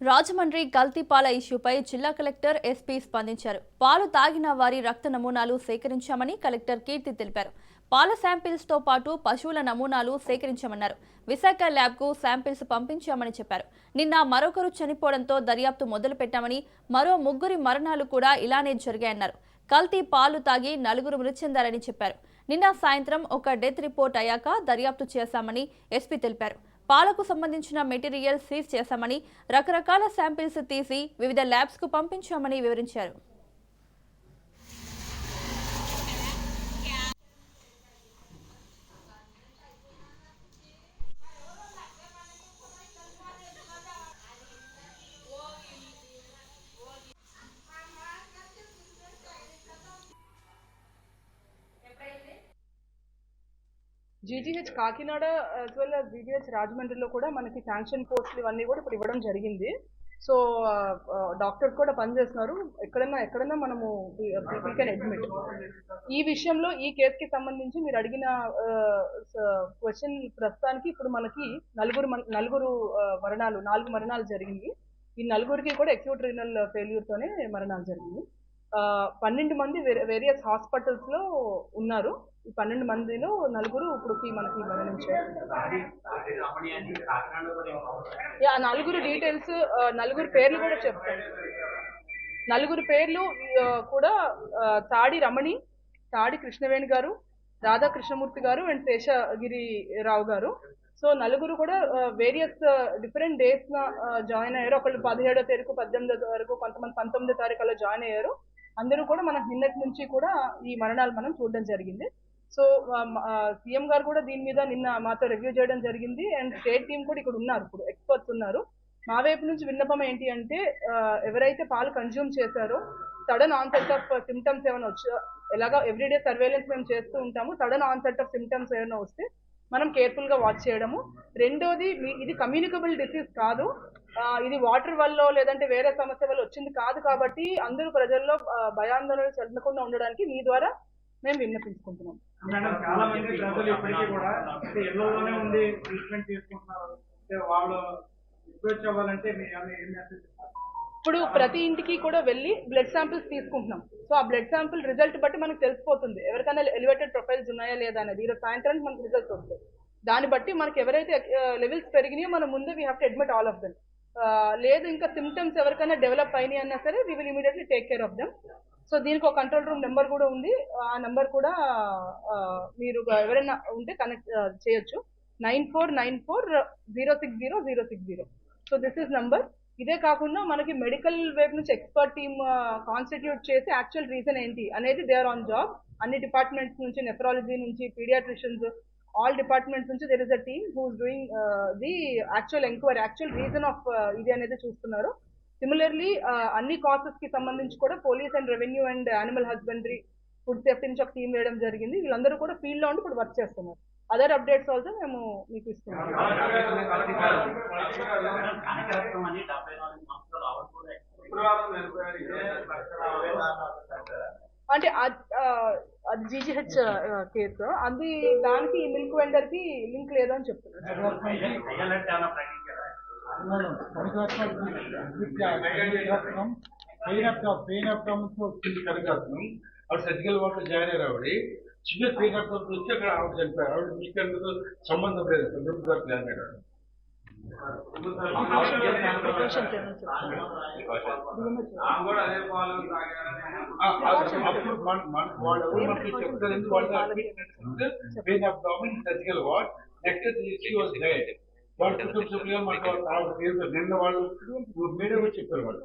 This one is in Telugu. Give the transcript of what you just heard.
రాజమండ్రి కల్తీ పాల ఇష్యూపై జిల్లా కలెక్టర్ ఎస్పీ స్పందించారు. పాలు తాగిన వారి రక్త నమూనాలు సేకరించామని కలెక్టర్ కీర్తి తెలిపారు. పాల శాంపిల్స్ తో పాటు పశువుల నమూనాలు సేకరించామన్నారు. విశాఖ ల్యాబ్కు శాంపిల్స్ పంపించామని చెప్పారు. నిన్న మరొకరు చనిపోవడంతో దర్యాప్తు మొదలుపెట్టామని, మరో 3 మరణాలు కూడా ఇలానే జరిగాయన్నారు. కల్తీ పాలు తాగి 4 మృతి చెందారని చెప్పారు. నిన్న సాయంత్రం ఒక డెత్ రిపోర్ట్ అయ్యాక దర్యాప్తు చేశామని ఎస్పీ తెలిపారు. పాలకు సంబంధించిన మెటీరియల్ సీజ్ చేశామని, రకరకాల శాంపిల్స్ తీసి వివిధ ల్యాబ్స్ కు పంపించామని వివరించారు. GGH Kakinada as well as GGH రాజమండ్రిలో కూడా మనకి శాంక్షన్ పోస్టులు ఇవన్నీ కూడా ఇప్పుడు ఇవ్వడం జరిగింది. సో డాక్టర్స్ కూడా పనిచేస్తున్నారు. ఎక్కడైనా మనము పీపుల్ కెన్ అడ్మిట్. ఈ విషయంలో ఈ కేసుకి సంబంధించి మీరు అడిగిన క్వశ్చన్ ప్రస్తుతానికి ఇప్పుడు మనకి నలుగురు మరణాలు 4 మరణాలు జరిగింది. ఈ నలుగురికి కూడా అక్యూట్ రీనల్ ఫెయిల్యూర్ తోనే మరణాలు జరిగింది. 12 మంది వేరియస్ హాస్పిటల్స్ లో ఉన్నారు. ఈ 12 మందిలో 4 ఇప్పుడు మనకి మరణించారు. నలుగురు డీటెయిల్స్, 4 పేర్లు కూడా చెప్తాను. 4 పేర్లు కూడా తాడి రమణి, తాడి కృష్ణవేణి గారు, రాధా కృష్ణమూర్తి గారు అండ్ శేషగిరి రావు గారు. సో 4 కూడా వేరియస్ డిఫరెంట్ డేట్స్ జాయిన్ అయ్యారు. ఒకళ్ళు 17వ తారీఖు, 18వ తారీఖు, కొంతమంది 19వ తారీఖు అలా జాయిన్ అయ్యారు. అందరూ కూడా మనకు నిన్నటి నుంచి కూడా ఈ మరణాలు మనం చూడడం జరిగింది. సో సీఎం గారు కూడా దీని మీద నిన్న మాతో రివ్యూ చేయడం జరిగింది. అండ్ స్టేట్ టీమ్ కూడా ఇక్కడ ఉన్నారు, ఇప్పుడు ఎక్స్పర్ట్స్ ఉన్నారు. మా వైపు నుంచి విన్నపం ఏంటి అంటే, ఎవరైతే పాలు కన్జ్యూమ్ చేశారో సడన్ ఆన్సెట్ ఆఫ్ సిమ్టమ్స్ ఏమైనా వచ్చా, ఎలాగా ఎవ్రీడే సర్వేలెన్స్ మేము చేస్తూ ఉంటాము. సడన్ ఆన్సెట్ ఆఫ్ సిమ్టమ్స్ ఏమైనా వస్తే మనం కేర్ఫుల్ గా వాచ్ చేయడము. రెండోది, ఇది కమ్యూనికబుల్ డిసీజ్ కాదు, ఇది వాటర్ వల్ల లేదంటే వేరే సమస్య వల్ల వచ్చింది కాదు. కాబట్టి అందరూ ప్రజల్లో భయాందోళనలు చెందకుండా ఉండడానికి మీ ద్వారా మేము విన్నపించుకుంటున్నాం. చాలా మంది ప్రజలు ఇప్పటికీ కూడా ఇళ్లలోనే ఉండి ట్రీట్మెంట్ తీసుకుంటున్నారు. వాళ్ళు రిక్వెస్ట్ అవ్వాలంటే ఇప్పుడు ప్రతి ఇంటికి కూడా వెళ్ళి బ్లడ్ శాంపిల్స్ తీసుకుంటున్నాం. సో ఆ బ్లడ్ శాంపిల్ రిజల్ట్ బట్టి మనకు తెలిసిపోతుంది ఎవరికైనా ఎలివేటెడ్ ప్రొఫైల్స్ ఉన్నాయా లేదా అనేది. ఈరోజు సాయంత్రానికి మనకు రిజల్ట్స్ వస్తాయి. దాన్ని బట్టి మనకి ఎవరైతే లెవెల్స్ పెరిగినాయో మనం ముందు we have to admit all of them. లేదు ఇంకా సిమ్టమ్స్ ఎవరికైనా డెవలప్ అయినాయి అన్నా సరే we will immediately take care of them. So దీనికి ఒక కంట్రోల్ రూమ్ నెంబర్ కూడా ఉంది. ఆ నెంబర్ కూడా మీరు ఎవరైనా ఉంటే కనెక్ట్ చేయొచ్చు. 9494060060. So this is number. ఇదే కాకుండా మనకి మెడికల్ వైపు నుంచి ఎక్స్పర్ట్ టీమ్ కాన్స్టిట్యూట్ చేసి యాక్చువల్ రీజన్ ఏంటి అనేది దే ఆర్ ఆన్ జాబ్. అన్ని డిపార్ట్మెంట్స్ నుంచి, నెఫ్రాలజీ నుంచి, పీడియాట్రిషియన్స్, ఆల్ డిపార్ట్మెంట్స్ నుంచి there is a team who is doing the actual enquiry, actual reason of ఇది అనేది చూస్తున్నారు. సిమిలర్లీ అన్ని కాసెస్ కి సంబంధించి కూడా police and revenue and animal husbandry, food safety నుంచి ఒక టీం వేయడం జరిగింది. వీళ్ళందరూ కూడా ఫీల్డ్ లో ఉండి ఇప్పుడు వర్క్ చేస్తున్నారు. అదర్ అప్డేట్స్ ఆల్సో మేము మీకు ఇస్తున్నాం. అంటే అది జీజీహెచ్ కేసు, అది దానికి మిల్క్ వెండర్ కి లింక్ లేదని చెప్తున్నారు. సర్జికల్ వాటర్ జాయిన్ అయ్యారు. ఆవిడ చిన్న పెయిన్ వచ్చి అక్కడ ఆవిడ చనిపోయారు. ఆవిడ మీకు అందుకు సంబంధం లేదు. జాయిన్ అయ్యారు. పెయిన్ ఆఫ్ డామిన్ surgical ward. Next was died. వాళ్ళ కుటుంబ సభ్యులుగా మాకు నిన్న వాళ్ళు మీడియా చెప్పారు వాళ్ళు.